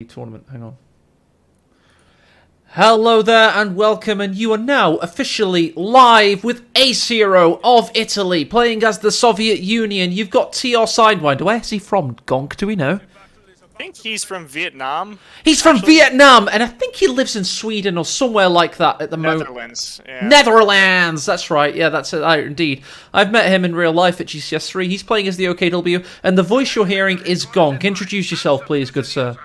tournament. Hang on. Hello there and welcome, and you are now officially live with AceHiro of Italy, playing as the Soviet Union. You've got TR Sidewinder. Where is he from, GONK? Do we know? I think he's from Vietnam. He's from Vietnam, and I think he lives in Sweden or somewhere like that at the moment. Netherlands. Yeah. Netherlands, that's right. Yeah, that's it. Indeed. I've met him in real life at GCS 3. He's playing as the OKW, and the voice you're hearing is GONK. Introduce yourself, please, good sir.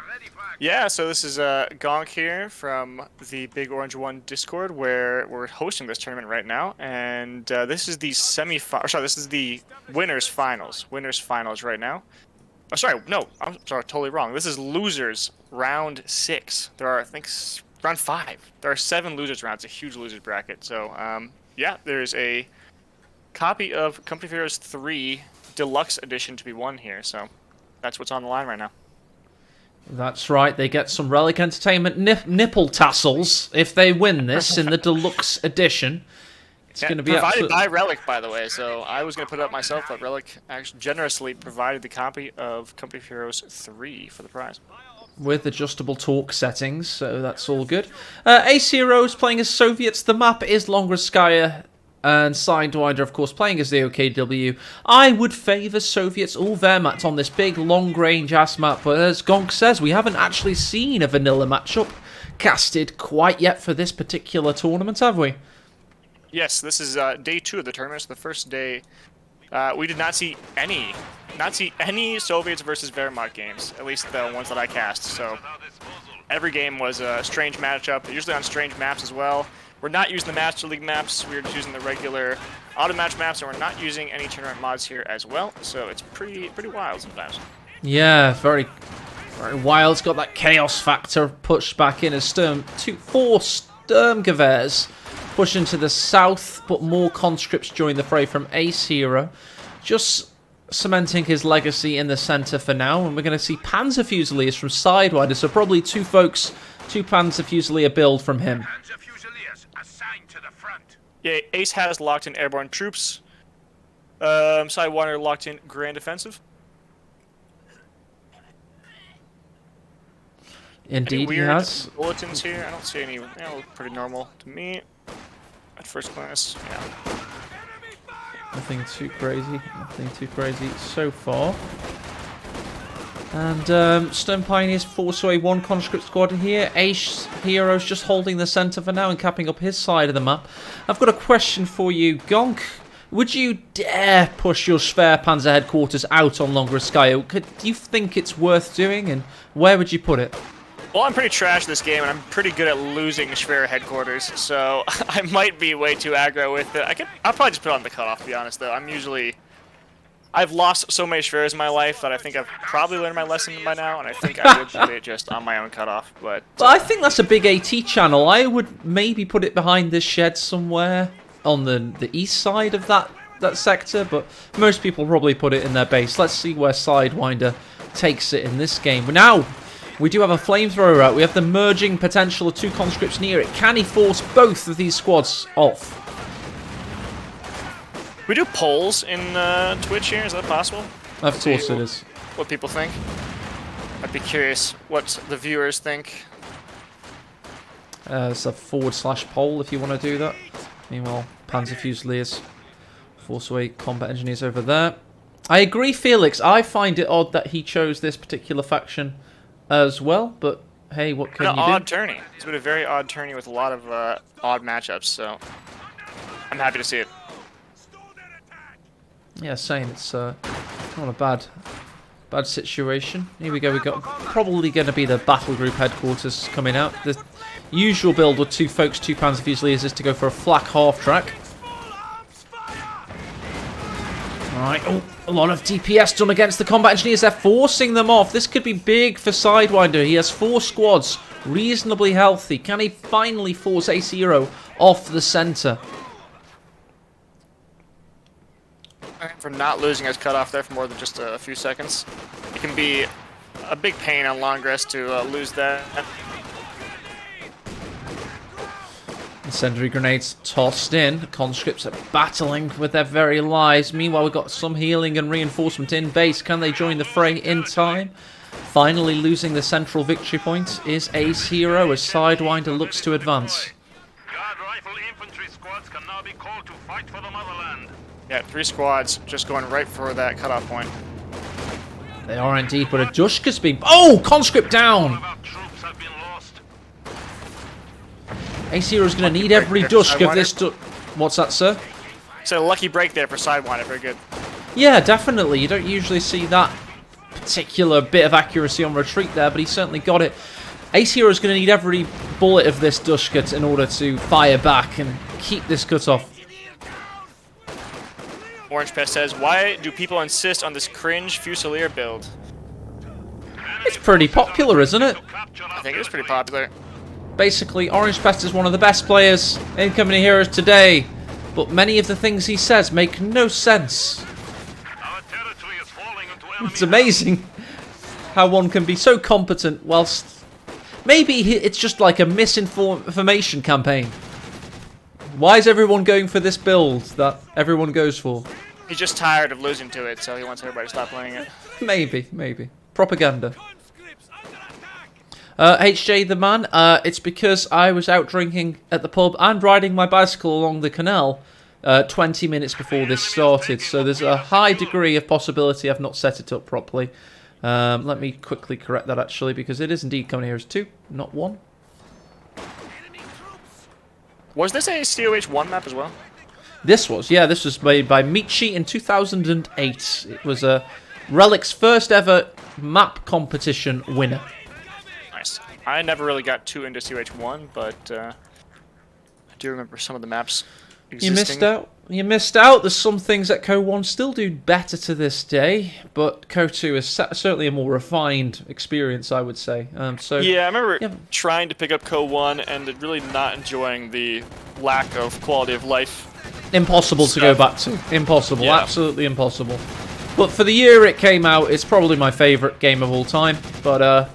Yeah, so this is GONK here from the Big Orange 1 Discord, where we're hosting this tournament right now, and this is the this is the winners finals. Winners finals right now. Oh, sorry, no, I'm sorry, totally wrong. This is losers round 6. There are, I think, round 5. There are 7 losers rounds. It's a huge losers bracket. So, yeah, there's a copy of Company of Heroes 3 Deluxe Edition to be won here. So, that's what's on the line right now. That's right, they get some Relic Entertainment nipple tassels if they win this in the Deluxe Edition. It's going to be provided by Relic, by the way, so I was going to put it up myself, but Relic actually generously provided the copy of Company of Heroes 3 for the prize. With adjustable torque settings, so that's all good. AceHiro is playing as Soviets. The map is Longameskaya. And Sidewinder, of course, playing as the OKW. I would favour Soviets or Wehrmacht on this big, long-range ass map, but as GONK says, we haven't actually seen a vanilla matchup casted quite yet for this particular tournament, have we? Yes, this is day 2 of the tournament. So the first day, we did not see any Soviets versus Wehrmacht games, at least the ones that I cast. So every game was a strange matchup, usually on strange maps as well. We're not using the Master League maps, we're just using the regular auto match maps, and we're not using any tournament mods here as well, so it's pretty wild sometimes. Yeah, very wild. It's got that chaos factor pushed back in as 4 Sturmgewehrs push into the south, but more conscripts join the fray from AceHiro. Just cementing his legacy in the centre for now, and we're going to see Panzer Fusiliers from Sidewinder, so probably two Panzer Fusilier build from him. Yeah, Ace has locked in airborne troops. Sidewinder locked in grand defensive. Indeed, any he has. Bulletins here. I don't see any. They all look pretty normal to me at first glance. Yeah. Nothing too crazy. Nothing too crazy so far. And Stone Pioneers force away 1 conscript squad here. AceHiro's just holding the centre for now and capping up his side of the map. I've got a question for you, GONK. Would you dare push your Schwerpanzer headquarters out on Longameskaya? Do you think it's worth doing, and where would you put it? Well, I'm pretty trash this game, and I'm pretty good at losing Schwer headquarters, so I might be way too aggro with it. I'll probably just put it on the cutoff, to be honest, though. I've lost so many Schwers in my life that I think I've probably learned my lesson by now, and I think I would put it just on my own cutoff. But I think that's a big AT channel. I would maybe put it behind this shed somewhere on the east side of that sector, but most people probably put it in their base. Let's see where Sidewinder takes it in this game. Now, we do have a flamethrower out. We have the merging potential of 2 conscripts near it. Can he force both of these squads off? We do polls in Twitch here, is that possible? Of course it is. What people think. I'd be curious what the viewers think. It's a /poll if you want to do that. Meanwhile, Panzer Fusiliers force away combat engineers over there. I agree, Felix. I find it odd that he chose this particular faction as well, but hey, what can you do? An odd tourney. It's been a very odd tourney with a lot of odd matchups, so I'm happy to see it. Yeah, same. It's not a bad situation. Here we go. We've got probably going to be the battle group headquarters coming out. The usual build with 2 folks, 2 Panzer Fusiliers is to go for a flak half track. Alright, oh, a lot of DPS done against the combat engineers. They're forcing them off. This could be big for Sidewinder. He has 4 squads, reasonably healthy. Can he finally force AceHiro off the centre? For not losing his cutoff there for more than just a few seconds. It can be a big pain on long rest to lose that. Incendiary grenades tossed in. The conscripts are battling with their very lives. Meanwhile, we've got some healing and reinforcement in base. Can they join the fray in time? Finally losing the central victory point is AceHiro as Sidewinder looks to advance. Guard rifle infantry squads can now be called to fight for the motherland. Yeah, 3 squads just going right for that cutoff point. They are indeed, but a Dushka's been... Oh! Conscript down! Our troops have been lost. AceHero's going to need every Dushk of this... What's that, sir? So a lucky break there for Sidewinder, very good. Yeah, definitely. You don't usually see that particular bit of accuracy on retreat there, but he certainly got it. AceHero's going to need every bullet of this Dushka in order to fire back and keep this cut off. Orange Pest says, why do people insist on this cringe Fusilier build? It's pretty popular, isn't it? I think it is pretty popular. Basically, Orange Pest is one of the best players in Company Heroes today, but many of the things he says make no sense. Our territory is falling into enemy It's amazing how one can be so competent whilst... Maybe it's just like a misinformation campaign. Why is everyone going for this build that everyone goes for? He's just tired of losing to it, so he wants everybody to stop playing it. Maybe. Propaganda. HJ the man, it's because I was out drinking at the pub and riding my bicycle along the canal 20 minutes before this started, so there's a high degree of possibility I've not set it up properly. Let me quickly correct that actually, because it is indeed coming here as 2, not 1. Was this a COH1 map as well? This was made by Michi in 2008. It was a Relic's first ever map competition winner. Nice. I never really got too into COH1, but I do remember some of the maps existing. You missed out. There's some things that Co 1 still do better to this day, but Co 2 is certainly a more refined experience, I would say. Yeah, I remember trying to pick up Co 1 and really not enjoying the lack of quality of life. Impossible to go back to. Impossible. Yeah. Absolutely impossible. But for the year it came out, it's probably my favourite game of all time. But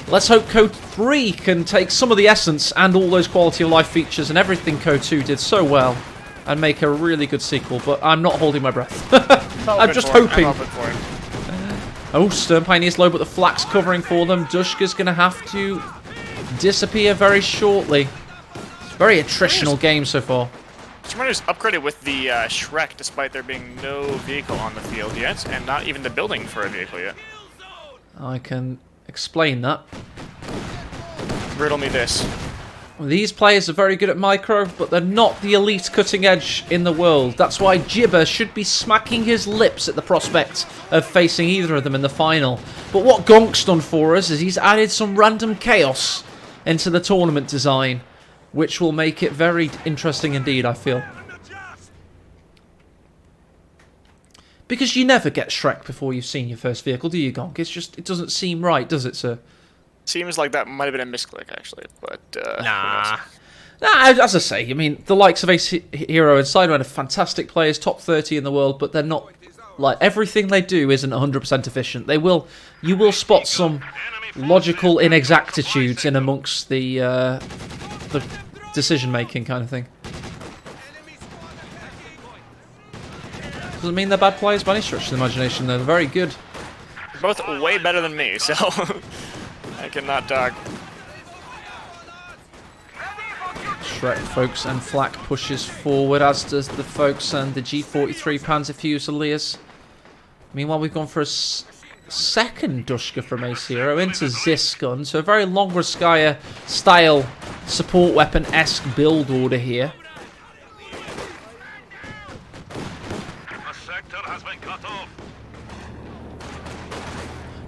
let's hope Co 3 can take some of the essence and all those quality of life features and everything Co 2 did so well and make a really good sequel, but I'm not holding my breath. I'm just hoping. Oh, Stern Pioneer's low, but the flak's covering for them. Dushka's going to have to disappear very shortly. It's a very attritional game so far. Sidewinder's upgraded with the Shrek, despite there being no vehicle on the field yet, and not even the building for a vehicle yet. I can explain that. Riddle me this. These players are very good at micro, but they're not the elite cutting edge in the world. That's why Jibber should be smacking his lips at the prospect of facing either of them in the final. But what GONK's done for us is he's added some random chaos into the tournament design, which will make it very interesting indeed, I feel. Because you never get Shrek before you've seen your first vehicle, do you, GONK? It's just, it doesn't seem right, does it, sir? Seems like that might have been a misclick, actually, but... Nah, as I say, I mean, the likes of AceHiro and Sidewinder are fantastic players, top 30 in the world, but they're not... Like, everything they do isn't 100% efficient. You will spot some logical inexactitudes in amongst the decision-making kind of thing. Doesn't mean they're bad players by any stretch of the imagination, they're very good. Both way better than me, so... I cannot dog. Shrek, folks, and Flak pushes forward, as does the folks and the G43 Panzer Fusiliers. Meanwhile, we've gone for a second Dushka from AceHiro into Zisgun, so a very Longameskaya style support weapon-esque build order here. A sector has been cut off.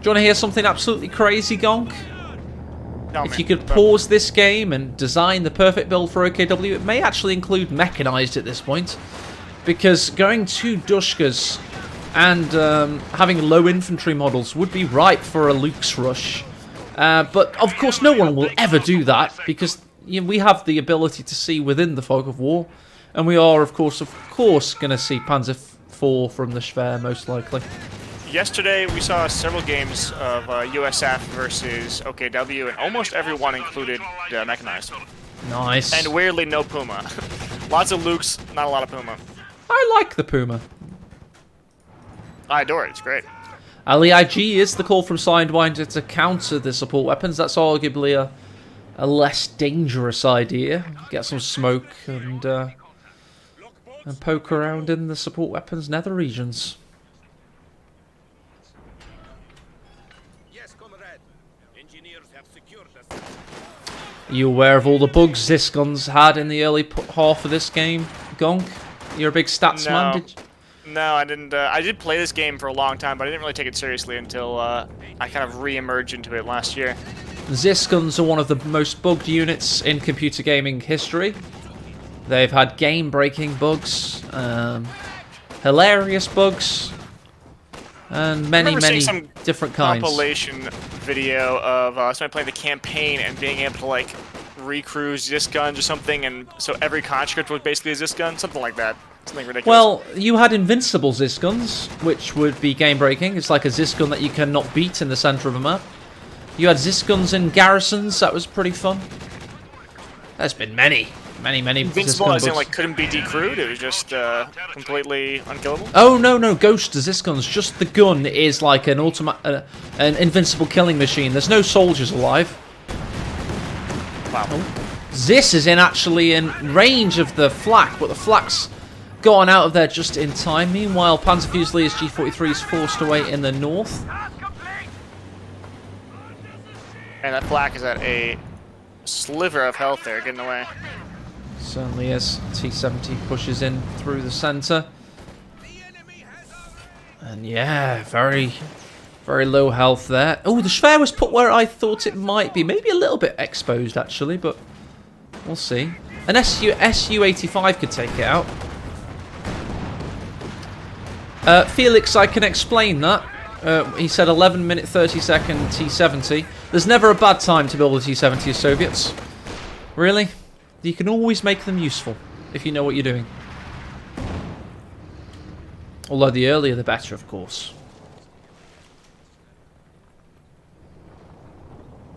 Do you want to hear something absolutely crazy, GONK? No, if you could pause this game and design the perfect build for OKW, it may actually include mechanized at this point. Because going to Dushkas and having low infantry models would be ripe for a Luke's rush. But of course no one will ever do that, because we have the ability to see within the fog of war. And we are, of course, going to see Panzer IV from the Schwer, most likely. Yesterday, we saw several games of USF versus OKW, and almost everyone included mechanized. Nice. And weirdly, no Puma. Lots of Lukes, not a lot of Puma. I like the Puma. I adore it. It's great. LEIG is the call from Sidewinder to counter the support weapons. That's arguably a less dangerous idea. Get some smoke and poke around in the support weapons nether regions. Are you aware of all the bugs Ziskon's had in the early half of this game, GONK? You're a big stats man, did you? No, I didn't. I did play this game for a long time, but I didn't really take it seriously until I kind of re-emerged into it last year. Ziskon's are one of the most bugged units in computer gaming history. They've had game-breaking bugs, hilarious bugs, and many different kinds. Compilation video of somebody playing the campaign and being able to like recrew Zisguns or something, and so every conscript was basically a Zisgun, something like that. Something ridiculous. Well, you had invincible Zisguns, which would be game-breaking. It's like a Zisgun that you cannot beat in the center of a map. You had Zisguns in garrisons. That was pretty fun. There's been many Invincible Zisgun as in bugs. like couldn't be decrewed. It was just completely unkillable. Oh no, Ghost Zisguns. Just the gun is like an an invincible killing machine. There's no soldiers alive. Wow. Zis is actually in range of the flak, but the flak's gotten out of there just in time. Meanwhile, Panzer Fusiliers G43 is forced away in the north. And that flak is at a sliver of health there, getting away. Certainly is. T-70 pushes in through the center. And yeah, very low health there. Oh, the Schwer was put where I thought it might be. Maybe a little bit exposed, actually, but we'll see. An SU-85 could take it out. Felix, I can explain that. He said 11 minute 30 second T-70. There's never a bad time to build a T-70 as Soviets. Really? You can always make them useful if you know what you're doing. Although the earlier the better, of course.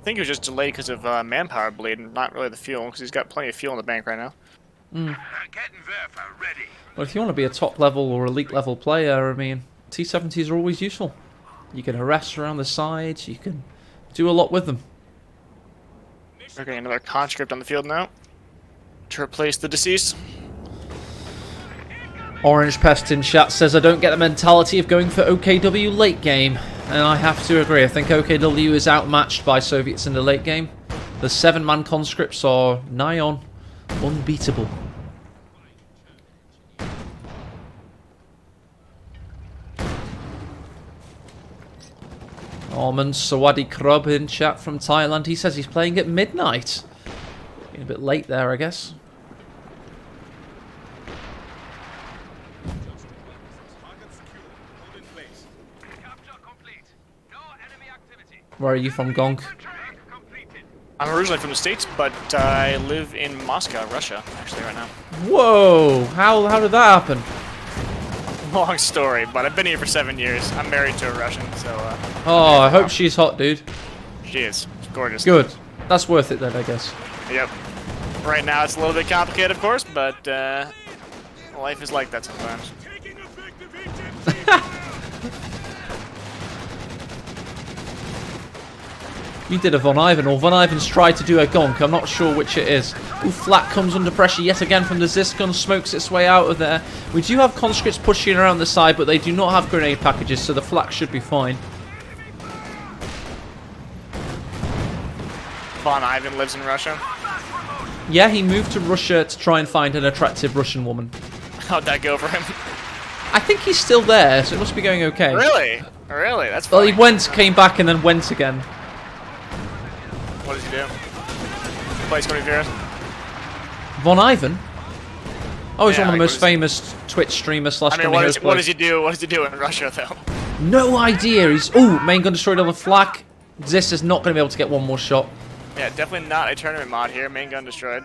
I think it was just delayed because of manpower bleed and not really the fuel, because he's got plenty of fuel in the bank right now. Well, if you want to be a top level or elite level player, I mean, T-70s are always useful. You can harass around the sides, you can do a lot with them. Okay, another conscript on the field now to replace the deceased. Orange Pest in chat says, I don't get the mentality of going for OKW late game. And I have to agree. I think OKW is outmatched by Soviets in the late game. The 7-man conscripts are nigh on unbeatable. Armand Sawadi Krub in chat from Thailand. He says he's playing at midnight. Being a bit late there, I guess. Where are you from, GONK? I'm originally from the States, but I live in Moscow, Russia, actually, right now. Whoa! How did that happen? Long story, but I've been here for 7 years. I'm married to a Russian, so... Oh, I hope she's hot, dude. She is. She's gorgeous. Good. That's worth it then, I guess. Yep. Right now it's a little bit complicated, of course, but life is like that sometimes. You did a Von Ivan, or Von Ivan's tried to do a GONK. I'm not sure which it is. Ooh, Flat comes under pressure yet again from the Zisgun, smokes its way out of there. We do have conscripts pushing around the side, but they do not have grenade packages, so the Flak should be fine. Von Ivan lives in Russia. Yeah, he moved to Russia to try and find an attractive Russian woman. How'd that go for him? I think he's still there, so it must be going okay. Really? Really? That's Well, funny. he went, came back, and then went again. What does he do? Plays Cody Veras? Von Ivan? Oh, he's Yeah, one of the like, most famous Twitch streamers slash I mean, what does he do? What does he do in Russia, though? No idea. He's main gun destroyed on the Flak. Zis is not going to be able to get one more shot. Yeah, definitely not a tournament mod here. Main gun destroyed.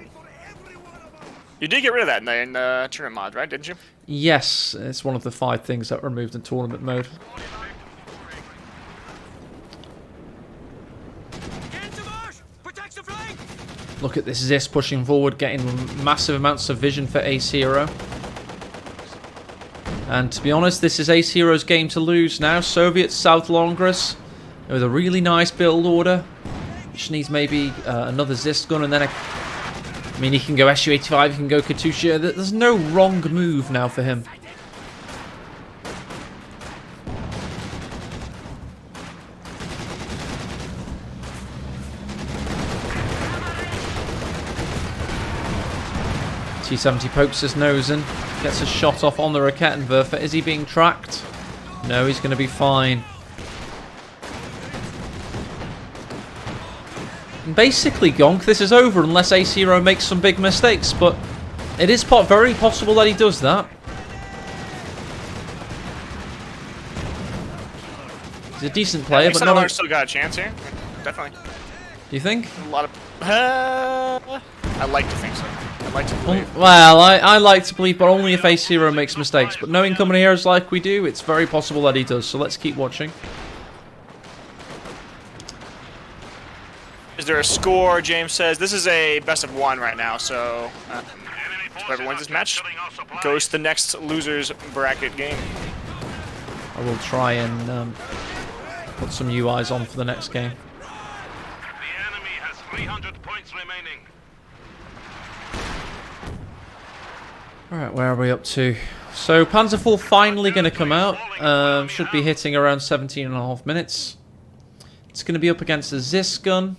You did get rid of that in the tournament mod, right? Didn't you? Yes, it's one of the 5 things that were removed in tournament mode. Look at this Zis pushing forward, getting massive amounts of vision for AceHiro. And to be honest, this is AceHiro's game to lose now. Soviets, South Longres, with a really nice build order. Which needs maybe another Zist gun, and then I mean, he can go SU-85, he can go Katusha. There's no wrong move now for him. T-70 pokes his nose in, gets a shot off on the Raketenwerfer. Is he being tracked? No, he's going to be fine. And basically, GONK, this is over unless AceHiro makes some big mistakes, but it is very possible that he does that. He's a decent player, but not. Still got a chance here. Definitely. Do you think? A lot of. I like to think so. I like to believe. Well, I like to believe, but only if AceHiro makes mistakes. But knowing coming heroes like we do, it's very possible that he does. So let's keep watching. Is there a score? James says this is a best of 1 right now. So whoever wins this match goes to the next losers bracket game. I will try and put some UIs on for the next game. The enemy has 300 points remaining. Alright, where are we up to? So, Panzerfall finally going to come out. Should be hitting around 17.5 minutes. It's going to be up against a Zist gun.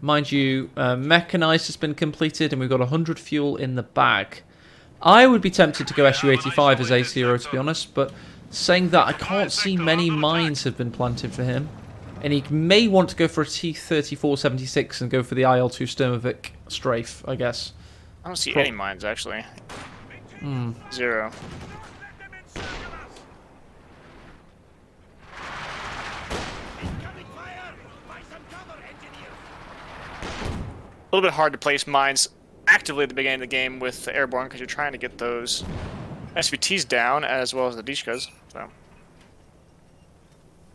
Mind you, Mechanized has been completed and we've got 100 fuel in the bag. I would be tempted to go SU-85 as AceHiro, to be honest, but saying that, I can't see many mines have been planted for him. And he may want to go for a T-34-76 and go for the IL-2 Sturmovik strafe, I guess. I don't see any mines, actually. 0. A little bit hard to place mines actively at the beginning of the game with the airborne because you're trying to get those SVTs down as well as the Dishkas. So a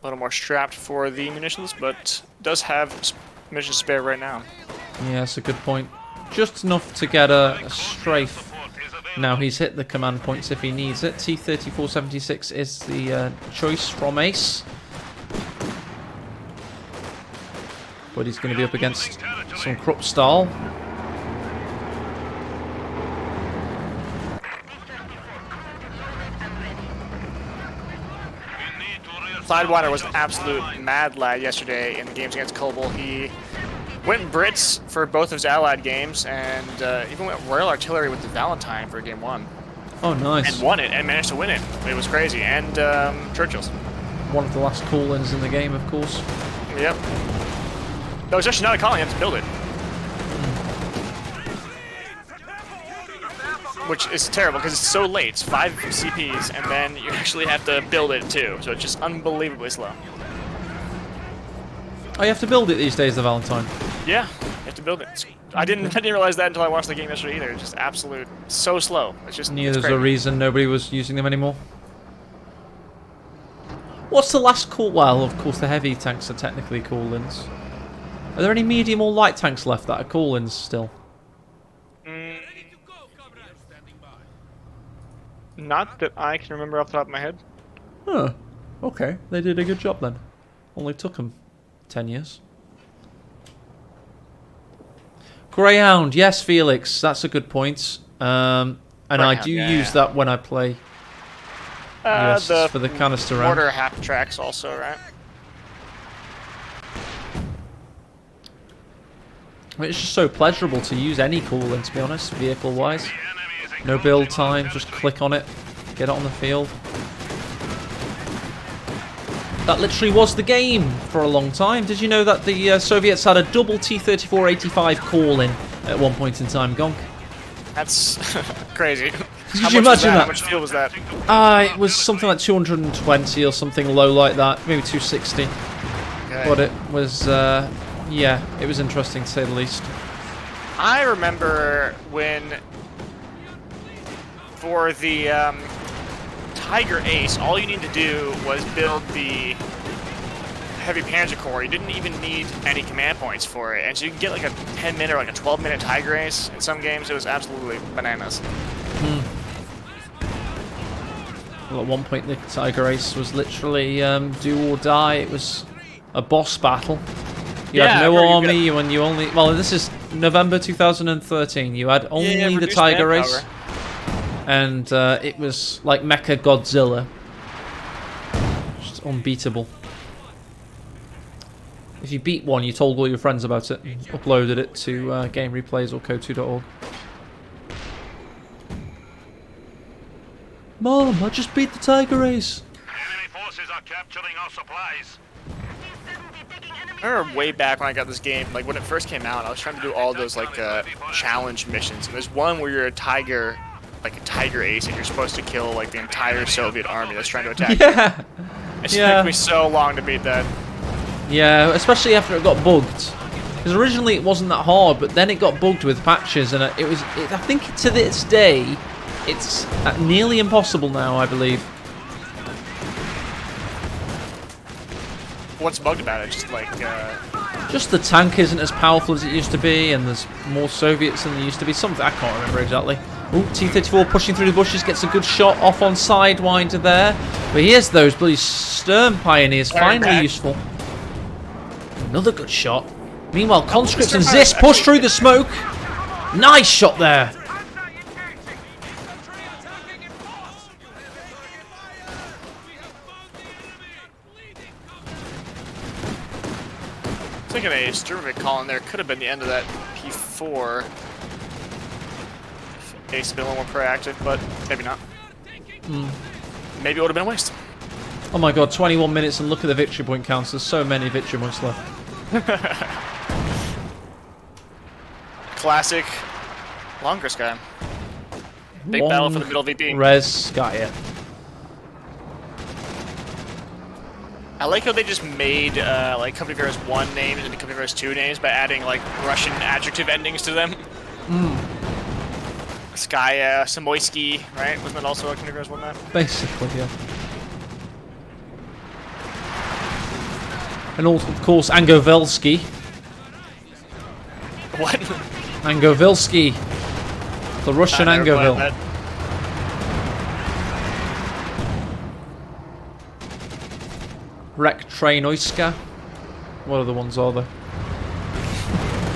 little more strapped for the munitions, but does have munitions spare right now. Yeah, that's a good point. Just enough to get a strafe. Now he's hit the command points if he needs it. T-34-76 is the choice from Ace. But he's going to be up against some Kruppstahl. Sidewinder was an absolute mad lad yesterday in the games against Kobol. He went Brits for both of his allied games, and even went Royal Artillery with the Valentine for game 1. Oh, nice. And won it, and managed to win it. It was crazy. And Churchill's. One of the last call-ins in the game, of course. Yep. No, it's actually not a calling, you have to build it. Which is terrible, because it's so late. It's 5 CPs, and then you actually have to build it, too. So it's just unbelievably slow. Oh, you have to build it these days, the Valentine. Yeah, you have to build it. I didn't realize that until I watched the game yesterday either. It's just absolute, so slow. It's just. Neither there's a reason nobody was using them anymore. What's the last call? Well, of course, the heavy tanks are technically call-ins. Are there any medium or light tanks left that are call-ins still? Not that I can remember off the top of my head. Huh. Okay, they did a good job then. Only took them 10 years. Greyhound, yes, Felix, that's a good point. And I do use that when I play US for the canister round. Mortar half tracks also, right? It's just so pleasurable to use any coolant, to be honest, vehicle-wise. No build time, just click on it, get it on the field. That literally was the game for a long time. Did you know that the Soviets had a double T-34-85 call-in at one point in time, GONK? That's crazy. Did you imagine that? How much fuel was that? It was something like 220 or something low like that, maybe 260. Okay. But it was, yeah, it was interesting to say the least. I remember when, for the Tiger Ace, all you need to do was build the heavy Panzer Corps. You didn't even need any command points for it, and so you can get like a 10-minute or like a 12-minute Tiger Ace in some games. It was absolutely bananas. Well, at one point, the Tiger Ace was literally do or die. It was a boss battle. You had no army when you only... Well, this is November 2013. You had only the Tiger Ace. And it was like Mecha Godzilla. Just unbeatable. If you beat one, you told all your friends about it and uploaded it to Game Replays or Code2.org. Mom, I just beat the Tiger Ace. Enemy forces are capturing our supplies. I remember way back when I got this game, like when it first came out, I was trying to do all those like challenge missions. And there's one where you're a tiger, like a Tiger Ace, and you're supposed to kill like the entire Soviet army that's trying to attack you. It took me so long to beat that. Yeah, especially after it got bugged. Because originally it wasn't that hard, but then it got bugged with patches, and it was. I think to this day, it's nearly impossible now, I believe. What's bugged about it? Just like. Just the tank isn't as powerful as it used to be, and there's more Soviets than there used to be. Something I can't remember exactly. Ooh, T-34 pushing through the bushes, gets a good shot off on Sidewinder there. But here's those bloody Stern Pioneers, finally useful. Another good shot. Meanwhile, Conscripts and Zis push through the smoke. Nice shot there. Thinking a Sturmovik call in there could have been the end of that P4. Ace had been a little more proactive, but maybe not. Maybe it would have been a waste. Oh my god, 21 minutes and look at the victory point counts. There's so many victory points left. Classic Longameskaya. Big battle for the middle VP. Longameskaya. I like how they just made like Company of Heroes 1 names into Company of Heroes 2 names by adding like Russian adjective endings to them. Skaya, Samoyski, right? Wasn't that also a Company of Heroes 1 map? Basically, yeah. And also, of course, Angovelsky. What? Angovelsky. The Russian Angovil. Rektrainoyska. What other ones are there?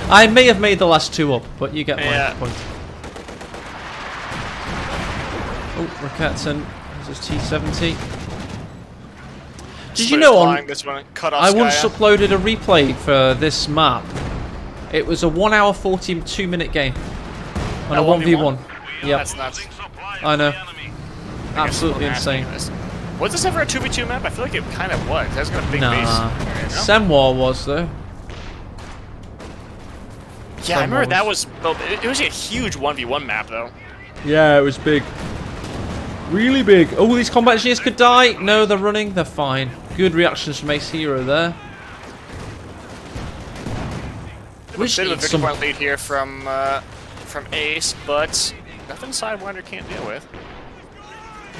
I may have made the last two up, but you get my point. Oh, Rakatson. This is T-70. Did you know on... I once uploaded a replay for this map. It was a 1 hour 42 minute game. On a 1v1. Yeah. That's nuts. I know. Absolutely insane. Was this ever a 2v2 map? I feel like it kind of was. That's got a big base. Semwar was though. Yeah, I remember that was... It was a huge 1v1 map though. Yeah, it was big. Really big. Oh, these combat engineers could die. No, they're running. They're fine. Good reactions from AceHiro there. A bit of a victory point lead here from Ace, but nothing Sidewinder can't deal with.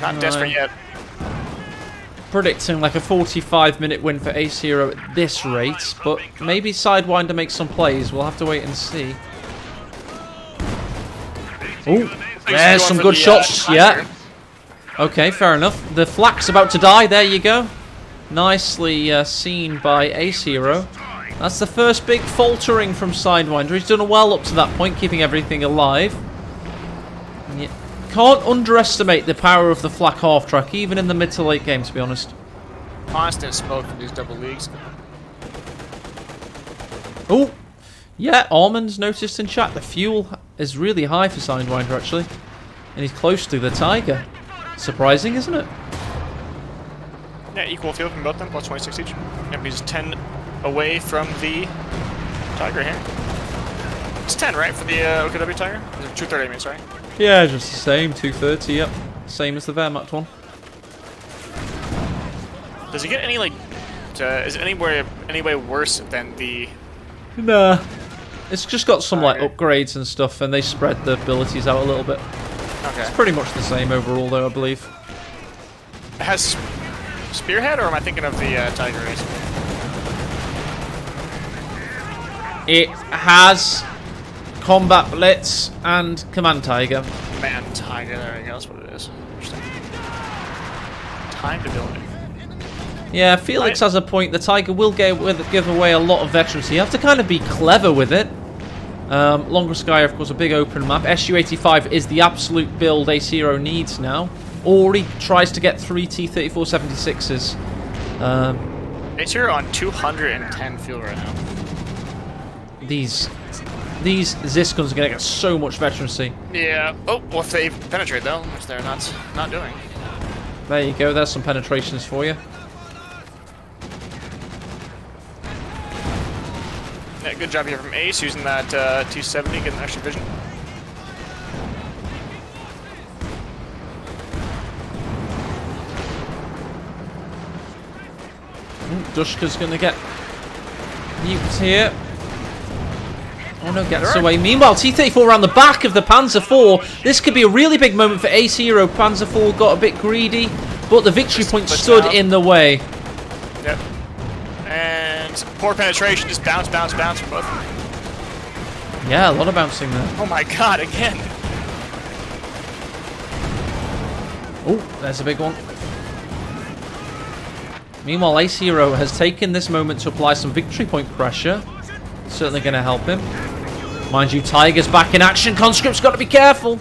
Not desperate yet. Predicting like a 45-minute win for AceHiro at this rate, but maybe Sidewinder makes some plays. We'll have to wait and see. Oh, there's some good shots. Yeah. Okay, fair enough. The flak's about to die. There you go. Nicely seen by AceHiro. That's the first big faltering from Sidewinder. He's done well up to that point, keeping everything alive. And you can't underestimate the power of the flak half-track, even in the mid to late game, to be honest. Constant smoke from these double leagues. Oh, yeah, Armand's noticed in chat. The fuel is really high for Sidewinder, actually. And he's close to the Tiger. Surprising, isn't it? Yeah, equal field from both of them, plus 26 each. Yep, he's 10 away from the Tiger here. It's 10, right, for the OKW Tiger? 230, I mean, sorry. Yeah, just the same, 230, yep. Same as the Wehrmacht one. Does he get any, like, is it any way worse than the... Nah. It's just got some, like, upgrades and stuff, and they spread the abilities out a little bit. Okay. It's pretty much the same overall, though, I believe. It has Spearhead, or am I thinking of the Tiger Ace? It has Combat Blitz and Command Tiger. Command Tiger, there we go, that's what it is. Interesting. time to build it. Yeah, Felix has a point. The Tiger will give away a lot of veterans. You have to kind of be clever with it. Longameskaya, of course, a big open map. SU-85 is the absolute build AceHiro needs now. Or he tries to get 3 T-3476s. AceHiro on 210 fuel right now. These Zis guns are going to get so much veterancy. Yeah. Oh, well, if they penetrate, though, which they're not doing. There you go. There's some penetrations for you. Yeah, good job here from Ace using that 270, getting extra vision. Dushka's going to get nuked here. Oh no, gets away. Meanwhile, T-34 around the back of the Panzer IV. This could be a really big moment for AceHiro. Panzer IV got a bit greedy, but the victory point stood in the way. Yep. And poor penetration, just bounce from both. Yeah, a lot of bouncing there. Oh my god, again. Oh, there's a big one. Meanwhile, AceHiro has taken this moment to apply some victory point pressure. Certainly going to help him. Mind you, Tiger's back in action. Conscript's got to be careful.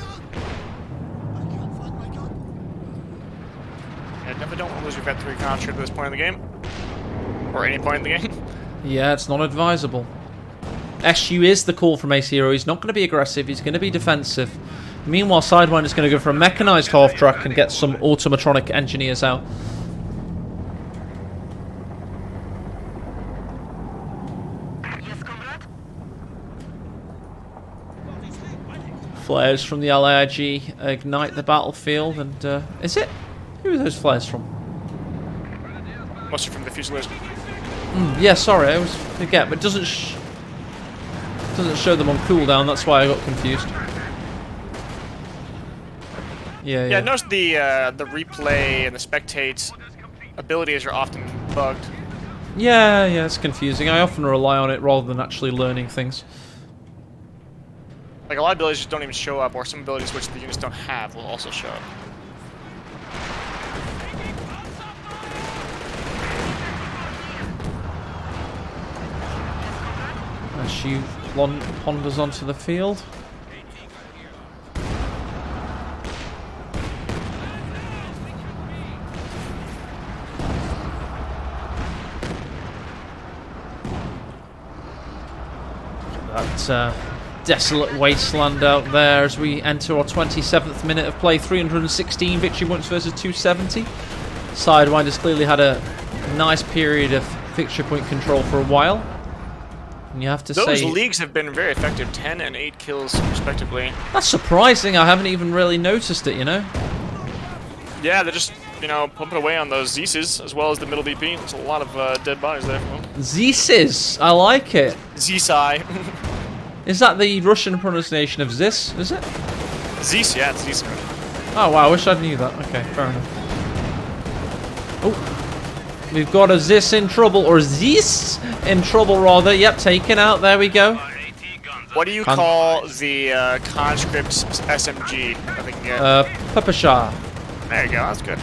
Yeah, definitely don't want to lose your Vet 3 Conscript at this point in the game. Or any point in the game. Yeah, it's not advisable. SU is the call from AceHiro. He's not going to be aggressive. He's going to be defensive. Meanwhile, Sidewinder's going to go for a mechanized half-track and get some automatronic engineers out. Flares from the LIG ignite the battlefield, and is it? Who are those flares from? Mostly from the Fusiliers. Yeah, sorry, I always forget, but it doesn't show them on cooldown. That's why I got confused. Yeah. Notice the replay and the spectate abilities are often bugged. Yeah, it's confusing. I often rely on it rather than actually learning things. Like, a lot of abilities just don't even show up, or some abilities which the units don't have will also show up. As she ponders onto the field. That desolate wasteland out there as we enter our 27th minute of play. 316 victory points versus 270. Sidewinder's clearly had a nice period of victory point control for a while. And you have to say... Those leagues have been very effective. 10 and 8 kills, respectively. That's surprising. I haven't even really noticed it, you know? Yeah, they're just, pumping away on those Zeses, as well as the middle VP. There's a lot of dead bodies there from them. Zeses. I like it. Zesai. Is that the Russian pronunciation of Zis, is it? Zes, yeah, it's Zes. Oh, wow, I wish I knew that. Okay, fair enough. Oh. We've got a Zis in trouble, or Zis in trouble, rather. Yep, taken out. There we go. What do you call the conscript SMG? I think Papasha. There you go, that's good.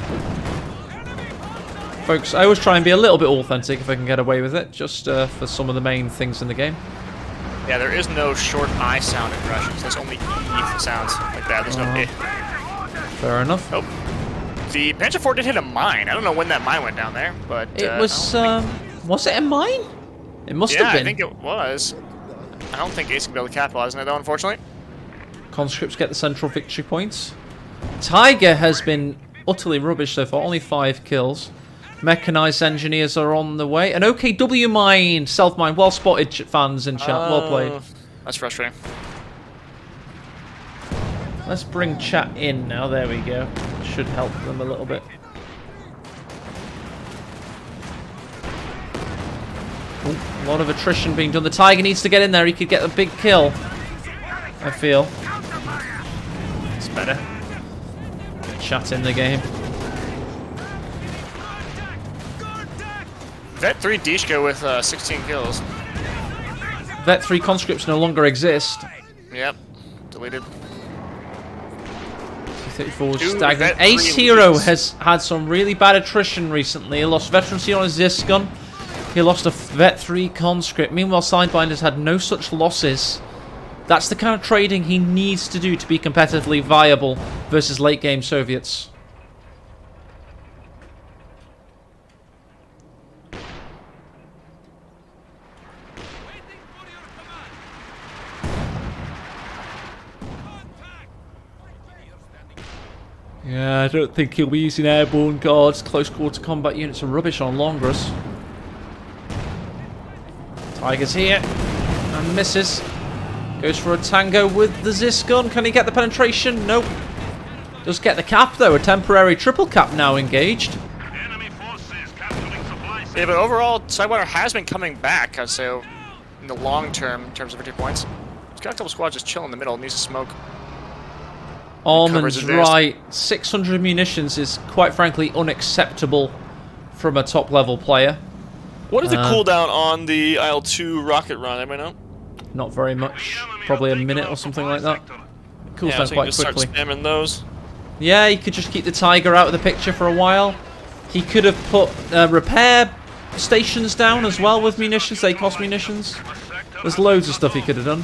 Folks, I always try and be a little bit authentic if I can get away with it, just for some of the main things in the game. Yeah, there is no short I sound in Russian, so there's only E sounds like that. There's no I. Fair enough. Oh. The Panzer IV did hit a mine. I don't know when that mine went down there, but... It was it a mine? It must have been. Yeah, I think it was. I don't think Ace can be able to capitalize on it, though, unfortunately. Conscripts get the central victory points. Tiger has been utterly rubbish so far, only 5 kills. Mechanized engineers are on the way. An OKW mine, self-mine, well spotted, fans in chat, well played. That's frustrating. Let's bring chat in now, there we go. Should help them a little bit. Ooh, a lot of attrition being done. The Tiger needs to get in there, he could get a big kill, I feel. It's better. Chat in the game. Vet 3 Dishka with 16 kills. Vet 3 conscripts no longer exist. Yep, deleted. T-34 Dude, staggering. vet three AceHiro loses. has had some really bad attrition recently. He lost veterancy on his Ziscon. He lost a Vet 3 conscript. Meanwhile, Sidewinder's had no such losses. That's the kind of trading he needs to do to be competitively viable versus late game Soviets. Yeah, I don't think he'll be using airborne guards. Close quarter combat units are rubbish on Longras. Tiger's here and misses. Goes for a tango with the Ziscon. Can he get the penetration? Nope. Does get the cap though. A temporary triple cap now engaged. Enemy forces capturing supply Yeah, but overall, Sidewinder has been coming back, I'd say, in the long term in terms of victory points. He's got a couple squads just chilling in the middle, needs to smoke. Almond's Covers it. right. 600 munitions is quite frankly unacceptable from a top level player. What is the cooldown on the IL-2 rocket run? Anybody know? Not very much. Probably a minute or something like that. Cools Yeah, down so you can quite just start quickly. spamming those. Yeah, he could just keep the Tiger out of the picture for a while. He could have put repair stations down as well with munitions. They cost munitions. There's loads of stuff he could have done.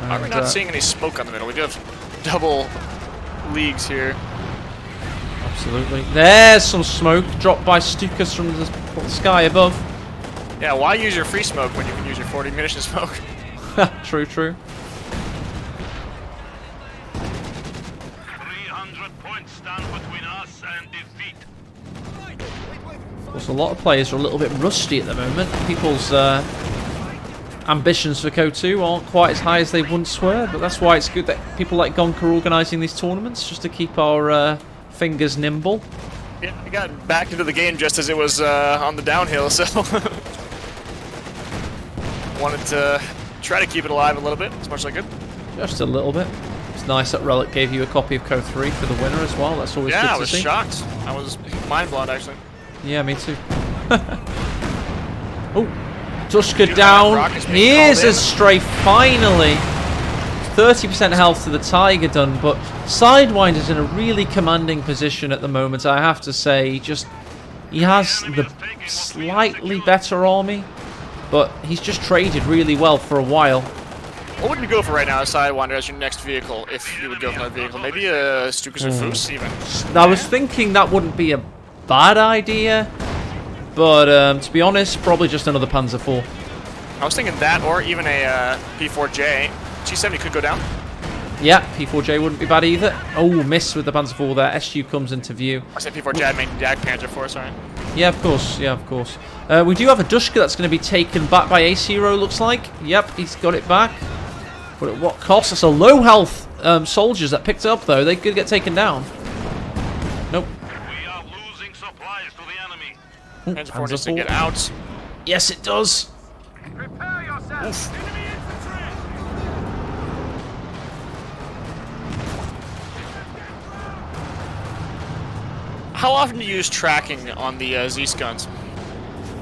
Are we not seeing any smoke on the middle? We do have double leagues here. Absolutely. There's some smoke dropped by Stukas from the sky above. Yeah, why use your free smoke when you can use your 40 munition smoke? True, true. 300 points stand between us and defeat. Of course, a lot of players are a little bit rusty at the moment. People's ambitions for KO2 aren't quite as high as they once were, but that's why it's good that people like GONK are organising these tournaments, just to keep our fingers nimble. Yeah, we got back into the game just as it was on the downhill, so wanted to try to keep it alive a little bit, as much as I could. Just a little bit. It's nice that Relic gave you a copy of KO3 for the winner as well. That's always Yeah, good I to was see. shocked. I was mind blown, actually. Yeah, me too. Oh, Dushka down. rockets being Here's called a in. strafe, finally. 30% health to the Tiger done, but Sidewinder's in a really commanding position at the moment, I have to say. He has the slightly better army, but he's just traded really well for a while. What would you go for right now, Sidewinder, as your next vehicle, if you would go for that vehicle? Maybe a Stukas or Foos, even. I was thinking that wouldn't be a bad idea, but to be honest, probably just another Panzer IV. I was thinking that, or even a P4J. G70 could go down. Yeah, P4J wouldn't be bad either. Oh, miss with the Panzer IV there. SU comes into view. I said P4J, I meant Jag Panzer 4, sorry. Yeah, of course. Yeah, of course. We do have a Dushka that's going to be taken back by AceHiro, looks like. Yep, he's got it back. But at what cost? It's a low health soldiers that picked it up, though. They could get taken down. Nope. We are losing supplies to the enemy. Ooh, Panzer 4 needs to Panzer get IV. out. Yes, it does. Prepare yourselves. Enemy infantry. How often do you use tracking on the Z-Guns?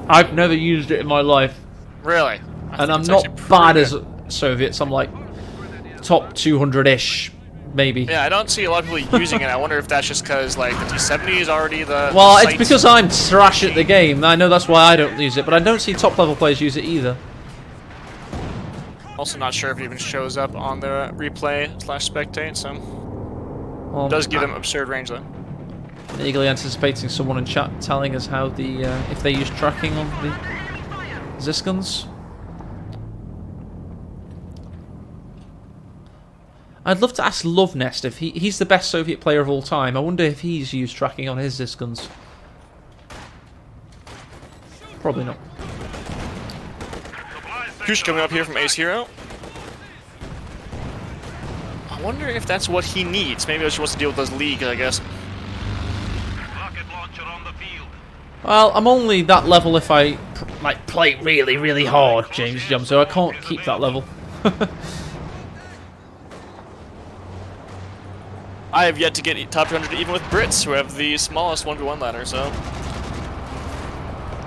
I've never used it in my life. Really? And I'm not bad as Soviets. I'm like top 200-ish, maybe. Yeah, I don't see a lot of people using it. I wonder if that's just because like the T70 is already the. Well, the it's because I'm trash at the game. I know that's why I don't use it, but I don't see top level players use it either. Also, not sure if it even shows up on the replay/spectate. So Well, it does give them absurd range though. eagerly anticipating someone in chat telling us how the if they use tracking on the Ziscons. I'd love to ask Lovenest if he's the best Soviet player of all time. I wonder if he's used tracking on his Ziscons. Probably not. Kush coming up here from AceHiro. I wonder if that's what he needs. Maybe he just wants to deal with those leagues, I guess. Rocket launcher on the field. Well, I'm only that level if I like play really, really hard, James Jump, so I can't keep that level. I have yet to get top 200 even with Brits, who have the smallest 1v1 ladder, so...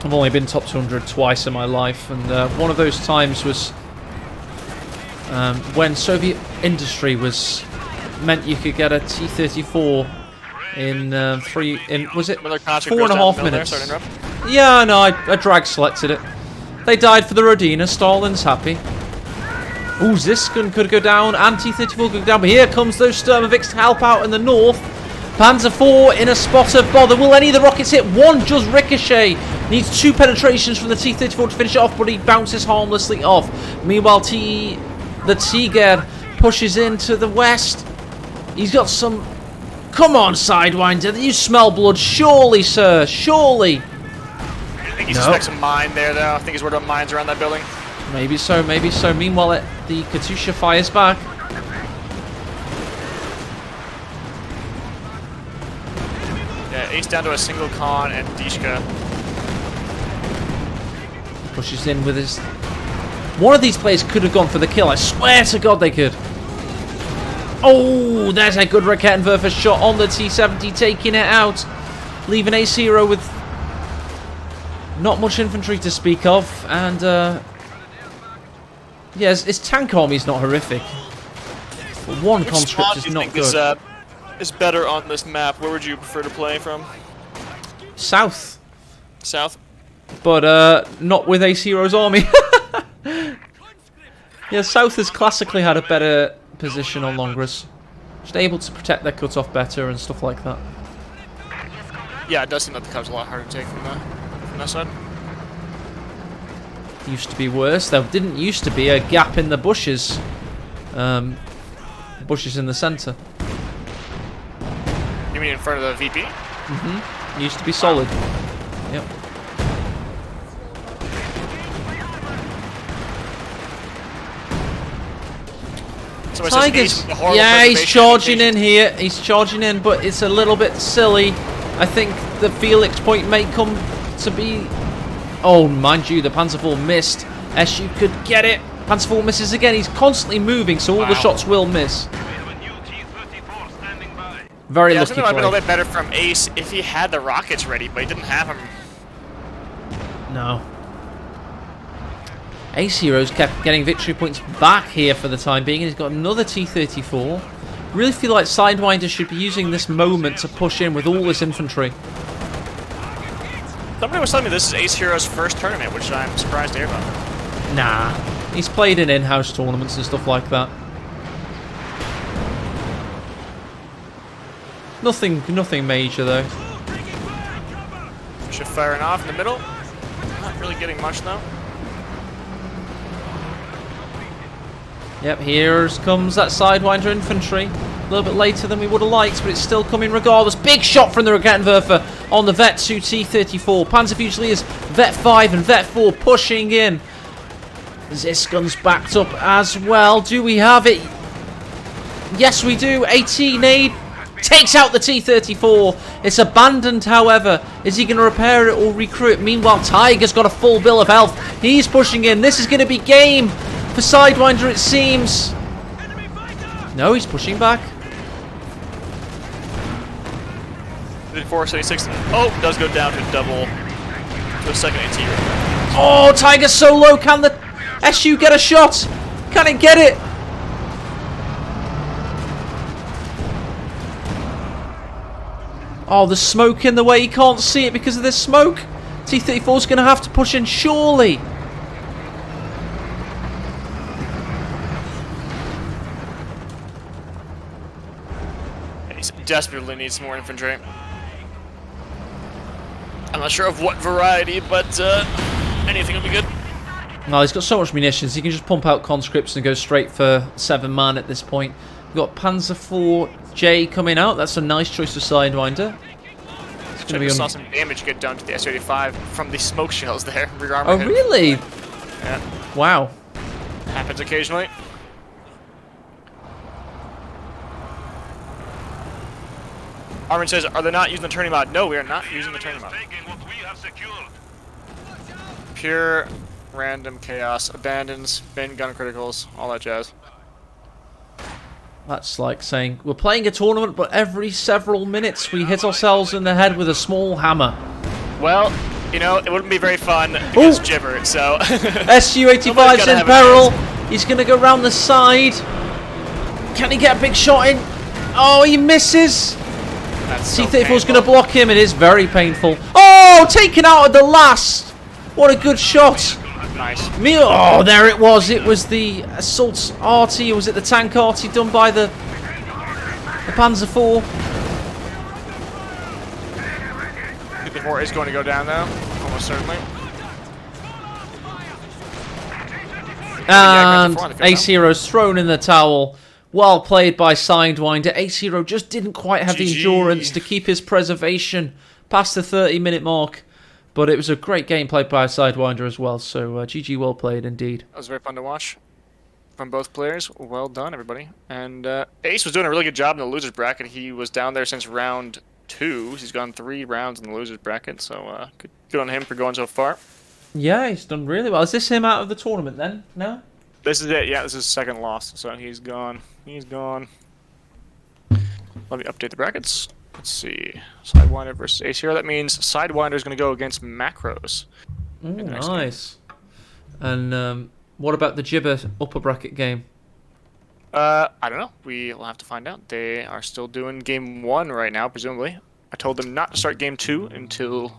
I've only been top 200 twice in my life, and one of those times was when Soviet industry was meant you could get a T-34 in was it Another conscript 4.5 there, minutes? sorry to interrupt. Yeah, no, I drag selected it. They died for the Rodina. Stalin's happy. Ooh, Ziskin could go down, and T-34 could go down, but here comes those Sturmoviks to help out in the north. Panzer IV in a spot of bother. Will any of the rockets hit? One just ricochet. Needs 2 penetrations from the T-34 to finish it off, but he bounces harmlessly off. Meanwhile, the Tiger pushes into the west. He's got some... Come on, Sidewinder. You smell blood. Surely, sir. Surely. I think he suspects a mine there, though. I think he's worried about mines around that building. Maybe so, maybe so. Meanwhile, the Katusha fires back. Yeah, Ace down to a single con and Dishka. Pushes in with his... One of these players could have gone for the kill. I swear to God they could. Oh, there's a good Raketenwerfer shot on the T-70, taking it out. Leaving AceHiro with not much infantry to speak of. And, yeah, his tank army is not horrific. But one conscript is not good. Is better on this map. Where would you prefer to play from? South. South? But not with AceHiro's army. Yeah, South has classically had a better position on Longres. Just able to protect their cutoff better and stuff like that. Yeah, it does seem like the cover's a lot harder to take from that side. Used to be worse. There didn't used to be a gap in the bushes. Bushes in the centre. You mean in front of the VP? Mm-hmm. Used to be solid. Yep. Tigers. Yeah, he's charging in here. He's charging in, but it's a little bit silly. I think the Felix point may come to be... Oh, mind you, the Panzer IV missed. SU could get it. Panzer IV misses again. He's constantly moving, so all the shots will miss. Very lucky play. It might have been a little bit better from Ace if he had the rockets ready, but he didn't have them. No. AceHiro's kept getting victory points back here for the time being, and he's got another T-34. Really feel like Sidewinder should be using this moment to push in with all this infantry. Somebody was telling me this is AceHiro's first tournament, which I'm surprised to hear about. Nah. He's played in in-house tournaments and stuff like that. Nothing major though. Should firing off in the middle. Not really getting much though. Yep, here comes that Sidewinder infantry. A little bit later than we would have liked, but it's still coming regardless. Big shot from the Raketenwerfer on the Vet 2 T-34. Panzer Fusiliers, Vet 5 and Vet 4 pushing in. Ziskun's backed up as well. Do we have it? Yes, we do. AT nade takes out the T-34. It's abandoned, however. Is he going to repair it or recruit? Meanwhile, Tiger's got a full bill of health. He's pushing in. This is going to be game for Sidewinder, it seems. No, he's pushing back. 476. Oh, does go down to double to a second AT. Oh, Tiger's so low. Can the SU get a shot? Can it get it? Oh, the smoke in the way. He can't see it because of this smoke. T-34's going to have to push in, surely. He desperately needs more infantry. I'm not sure of what variety, but anything will be good. No, he's got so much munitions. He can just pump out conscripts and go straight for 7-man at this point. We've got Panzer IV-J coming out. That's a nice choice of Sidewinder. I saw some damage get done to the S-85 from the smoke shells there. Rear armor Oh, hit. really? Yeah. Wow. Happens occasionally. Armin says, are they not using the turning mod? No, we are not using the turning mod. Pure random chaos, abandons, bin gun criticals, all that jazz. That's like saying, we're playing a tournament, but every several minutes we hit ourselves in the head with a small hammer. Well, you know, it wouldn't be very fun against Gibber, so... SU-85's in peril. He's going to go round the side. Can he get a big shot in? Oh, he misses. That's so T-34 was going to painful. block him. It is very painful. Oh, taken out at the last. What a good shot. Nice. Oh, there it was. It was the assault arty. Or was it the tank arty done by the Panzer IV? T-34 is going to go down though, almost certainly. And Grand Theft Auto on the field now. AceHiro's thrown in the towel. Well played by Sidewinder. AceHiro just didn't quite have the GG. endurance to keep his preservation past the 30-minute mark. But it was a great game played by Sidewinder as well. So GG, well played indeed. That was very fun to watch from both players. Well done, everybody. And Ace was doing a really good job in the losers bracket. He was down there since round 2. He's gone 3 rounds in the losers bracket. So good on him for going so far. Yeah, he's done really well. Is this him out of the tournament then? No? This is it. Yeah, this is his second loss. So he's gone. He's gone. Let me update the brackets. Let's see. Sidewinder versus AceHiro. That means Sidewinder is going to go against Macros. Ooh, in the next nice. And what about the Gibber upper bracket game? I don't know. We'll have to find out. They are still doing game 1 right now, presumably. I told them not to start game 2 until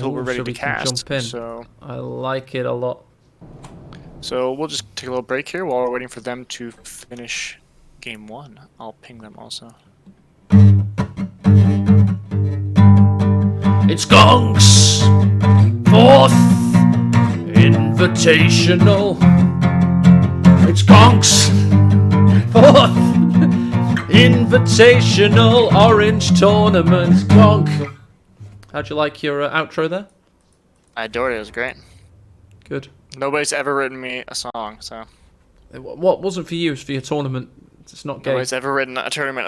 Ooh, we're ready so to we can cast. jump in. So I like it a lot. we'll just take a little break here while we're waiting for them to finish game 1. I'll ping them also. It's GONK's 4th Invitational. It's GONK's 4th Invitational Orange Tournament. GONK. How'd you like your outro there? I adored it. It was great. Good. Nobody's ever written me a song, so What wasn't for you, it was for your tournament. It's not gay. nobody's ever written a tournament